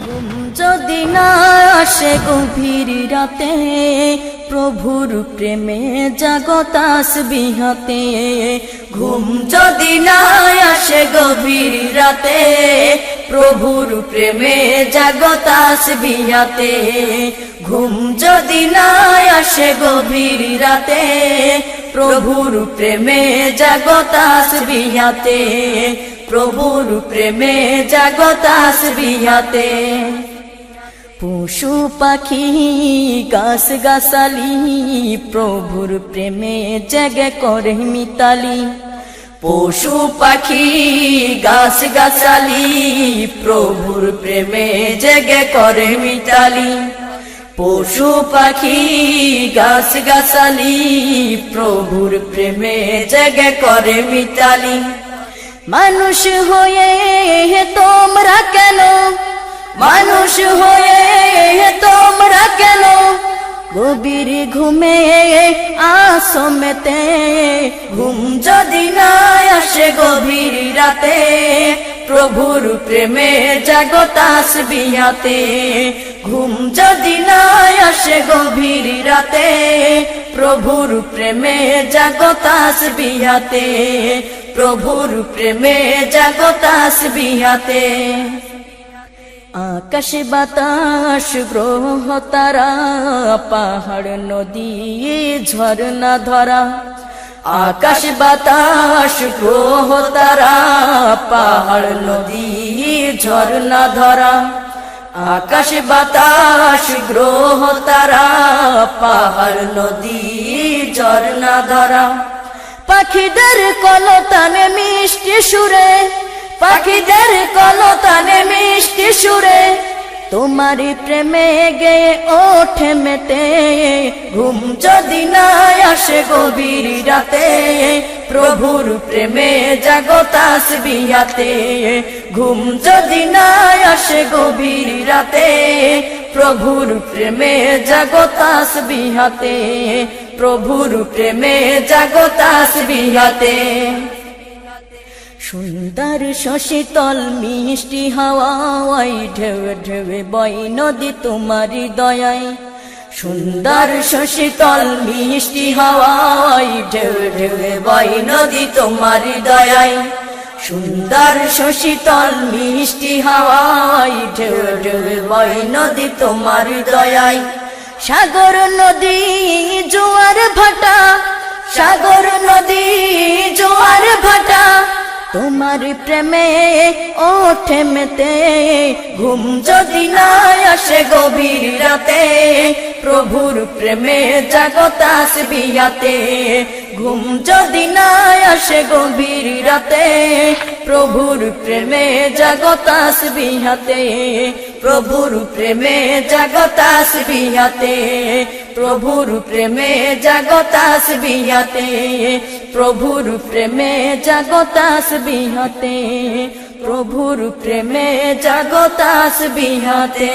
ঘুম যদি না আসে গভীর রাতে, প্রভুর প্রেমে জাগো তাসবিহ হাতে। ঘুম যদি না আসে গভীর রাতে, প্রভুর প্রেমে জাগো তাসবিহ হাতে। ঘুম যদি না আসে গভীর রাতে, প্রভুর প্রেমে জাগো তাসবিহ হাতে। প্রভুর প্রেমে জাগো তাসবিহ হাতে। পশু পাখি গাছ গাছালি, প্রভুর প্রেমে জেগে করে মিতালি। পশু পাখি গাছ গাছালি, প্রভুর প্রেমে জেগে করে মিতালি। পশু পাখি গাছ গাছালি, প্রভুর প্রেমে জেগে করে মিতালি। মানুষ হয়ে তোমরা কেন, মানুষ হয়ে তোমরা কেন গভীর ঘুমে আসো মেতে। ঘুম যদি না আসে গভীর রাতে, প্রভুর প্রেমে জাগো তাসবিহ হাতে। ঘুম যদি না আসে গভীর রাতে, প্রভুর প্রেমে জাগো তাসবিহ হাতে। প্রভুর প্রেমে জাগো তাসবিহ হাতে। আকাশ বাতাস গ্রহ তারা, পাহাড় নদী ঝরনা ধরা। আকাশ বাতাস গ্রহ তারা, পাহাড় নদী ঝরনা ধরা। আকাশ বাতাস গ্রহ তারা, পাহাড় নদী ঝরনা ধরা। পাখিদের কলতানে মিষ্টি সুরে, পাখিদের কলতানে মিষ্টি সুরে, তোমারি প্রেমে গেয়ে ওঠে মেতে। ঘুম যদি না আসে গভীর রাতে, প্রভুর প্রেমে জাগো তাসবিহ হাতে। ঘুম যদি না আসে গভীর রাতে, প্রভুর প্রেমে জাগো তাসবিহ হাতে। প্রভুর প্রেমে জাগো তাসবিহ হাতে। সুন্দর শশীতল মিষ্টি হাওয়ায়, ঢেউ ঢেউ বয় নদী তোমারি দয়ায়। সুন্দর শশীতল মিষ্টি হাওয়ায়, ঢেউ ঢেউ বয় নদী তোমারি দয়ায়। সুন্দর শশীতল মিষ্টি হাওয়ায়, ঢেউ ঢেউ বয় নদী তোমারি দয়ায়। সাগর নদী জোয়ার ভাটা, সাগর নদী জোয়ার ভাটা, তোমার প্রেমে ওঠে মেতে। ঘুম যদি না আসে গভীর রাতে, প্রভুর প্রেমে জাগো তাসবিহ হাতে। ঘুম যদি না আসে গভীর রাতে, প্রভুর প্রেমে জাগো তাসবিহ হাতে। প্রভুর প্রেমে জাগো তাসবিহ হাতে। প্রভুর প্রেমে জাগো তাসবিহ হাতে। প্রভুর প্রেমে জাগো তাসবিহ হাতে। প্রভুর প্রেমে জাগো তাসবিহ হাতে।